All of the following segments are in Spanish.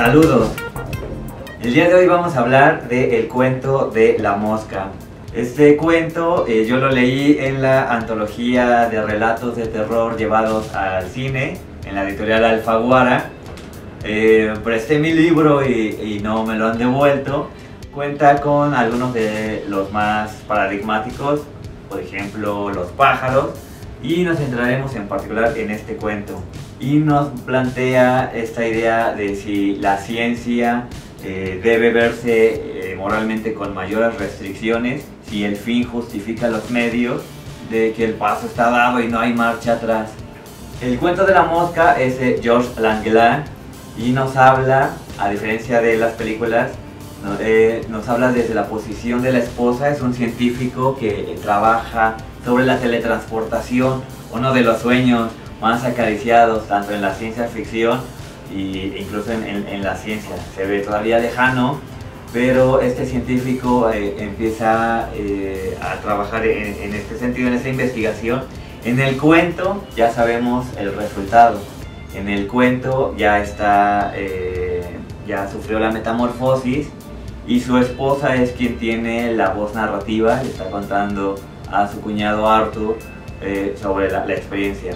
Saludos. El día de hoy vamos a hablar del cuento de La Mosca. Este cuento yo lo leí en la antología de relatos de terror llevados al cine, en la editorial Alfaguara. Presté mi libro y no me lo han devuelto. Cuenta con algunos de los más paradigmáticos, por ejemplo los pájaros, y nos centraremos en particular en este cuento. Y nos plantea esta idea de si la ciencia debe verse moralmente con mayores restricciones, si el fin justifica los medios, de que el paso está dado y no hay marcha atrás. El cuento de La Mosca es de Georges Langeland y nos habla, a diferencia de las películas, nos habla desde la posición de la esposa. Es un científico que trabaja sobre la teletransportación, uno de los sueños más acariciados tanto en la ciencia ficción e incluso en la ciencia. Se ve todavía lejano, pero este científico empieza a trabajar en este sentido, en esta investigación. En el cuento ya sabemos el resultado. En el cuento ya sufrió la metamorfosis y su esposa es quien tiene la voz narrativa, le está contando a su cuñado Arthur sobre la experiencia.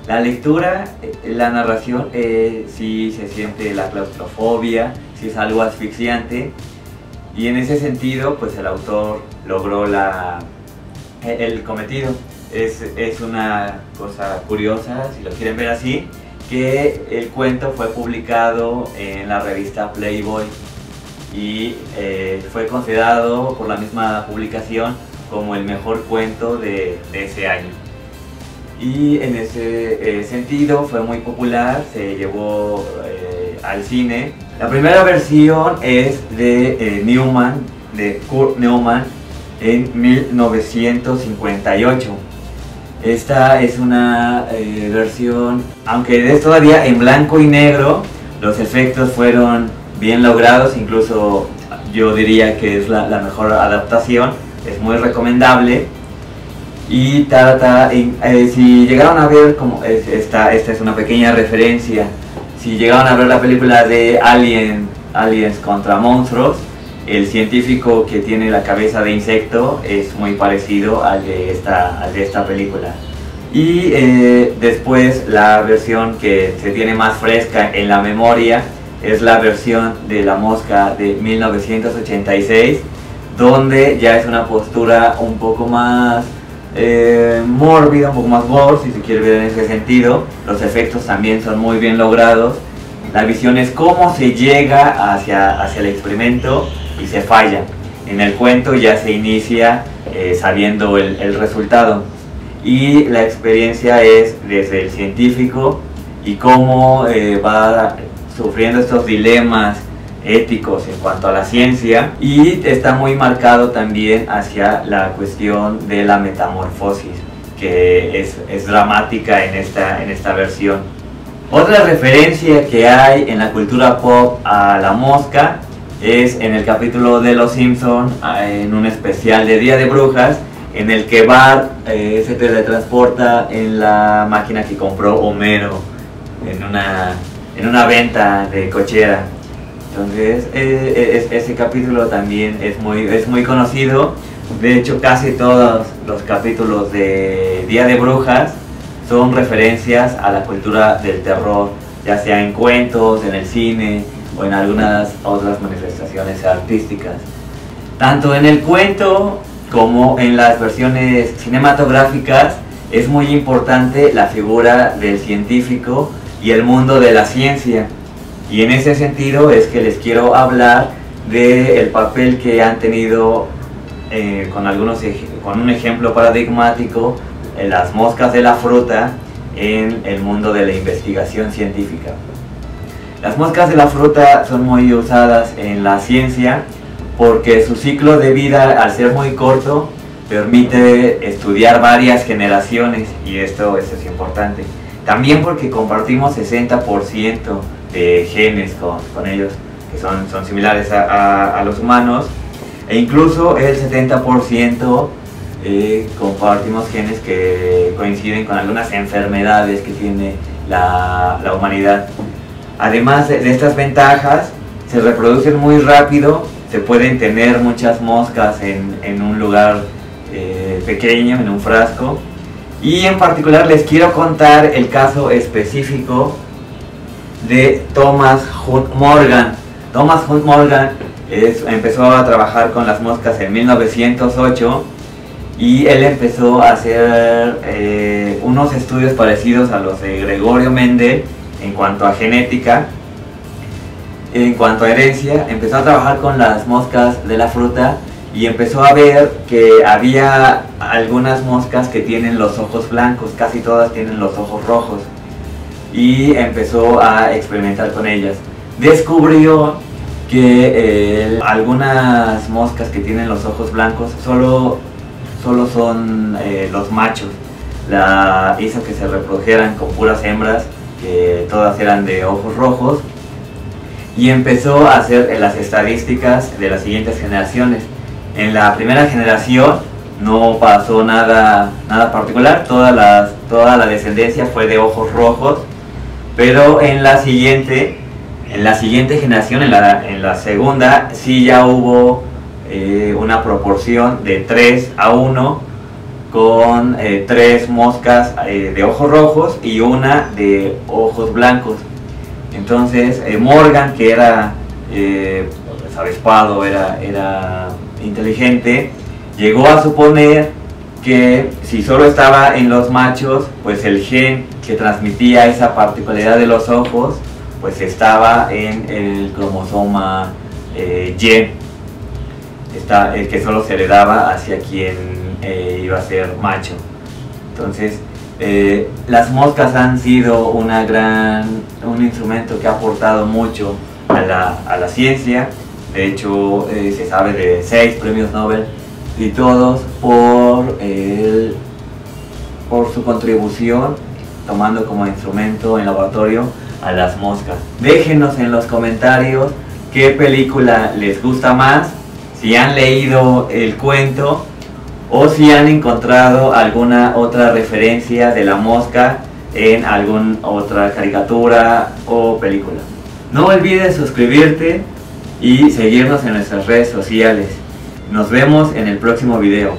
La lectura, la narración, sí se siente la claustrofobia, sí es algo asfixiante, y en ese sentido pues el autor logró el cometido. Es una cosa curiosa, si lo quieren ver así, que el cuento fue publicado en la revista Playboy y fue considerado por la misma publicación como el mejor cuento de ese año. Y en ese sentido fue muy popular, se llevó al cine. La primera versión es de Newman, de Kurt Neumann, en 1958. Esta es una versión, aunque es todavía en blanco y negro, los efectos fueron bien logrados, incluso yo diría que es la mejor adaptación, es muy recomendable. Y si llegaron a ver, esta es una pequeña referencia, si llegaron a ver la película de Aliens contra monstruos, el científico que tiene la cabeza de insecto es muy parecido al de esta película. Y después la versión que se tiene más fresca en la memoria es la versión de La Mosca de 1986, donde ya es una postura un poco más mórbida, un poco más gore, si se quiere ver en ese sentido. Los efectos también son muy bien logrados. La visión es cómo se llega hacia el experimento y se falla. En el cuento ya se inicia sabiendo el resultado, y la experiencia es desde el científico y cómo va sufriendo estos dilemas éticos en cuanto a la ciencia, y está muy marcado también hacia la cuestión de la metamorfosis, que es dramática en esta versión. Otra referencia que hay en la cultura pop a La Mosca es en el capítulo de Los Simpson, en un especial de Día de Brujas, en el que Bart se teletransporta en la máquina que compró Homero en una venta de cochera. Entonces ese capítulo también es muy conocido. De hecho, casi todos los capítulos de Día de Brujas son referencias a la cultura del terror, ya sea en cuentos, en el cine o en algunas otras manifestaciones artísticas. Tanto en el cuento como en las versiones cinematográficas es muy importante la figura del científico y el mundo de la ciencia. Y en ese sentido es que les quiero hablar del papel que han tenido con un ejemplo paradigmático, las moscas de la fruta en el mundo de la investigación científica. Las moscas de la fruta son muy usadas en la ciencia porque su ciclo de vida, al ser muy corto, permite estudiar varias generaciones, y esto es importante. También porque compartimos 60% de genes con ellos, que son similares a los humanos, e incluso el 70% compartimos genes que coinciden con algunas enfermedades que tiene la humanidad. Además de estas ventajas, se reproducen muy rápido, se pueden tener muchas moscas en un lugar pequeño, en un frasco. Y en particular les quiero contar el caso específico de Thomas Hunt Morgan. Thomas Hunt Morgan empezó a trabajar con las moscas en 1908 y él empezó a hacer unos estudios parecidos a los de Gregorio Mendel en cuanto a genética. En cuanto a herencia, empezó a trabajar con las moscas de la fruta y empezó a ver que había algunas moscas que tienen los ojos blancos, casi todas tienen los ojos rojos, y empezó a experimentar con ellas. Descubrió que algunas moscas que tienen los ojos blancos solo son los machos. Hizo que se reprodujeran con puras hembras, que todas eran de ojos rojos, y empezó a hacer las estadísticas de las siguientes generaciones. En la primera generación no pasó nada particular, toda la descendencia fue de ojos rojos, pero en la siguiente generación, en la segunda, sí ya hubo una proporción de 3:1, con 3 moscas de ojos rojos y una de ojos blancos. Entonces Morgan, que era avispado, era inteligente, llegó a suponer que si solo estaba en los machos, pues el gen que transmitía esa particularidad de los ojos, pues estaba en el cromosoma Y, el que solo se heredaba hacia quien iba a ser macho. Entonces, las moscas han sido un instrumento que ha aportado mucho a la ciencia. De hecho, se sabe de 6 premios Nobel, y todos por su contribución, tomando como instrumento en laboratorio a las moscas. Déjenos en los comentarios qué película les gusta más, si han leído el cuento o si han encontrado alguna otra referencia de la mosca en alguna otra caricatura o película. No olvides suscribirte y seguirnos en nuestras redes sociales. Nos vemos en el próximo video.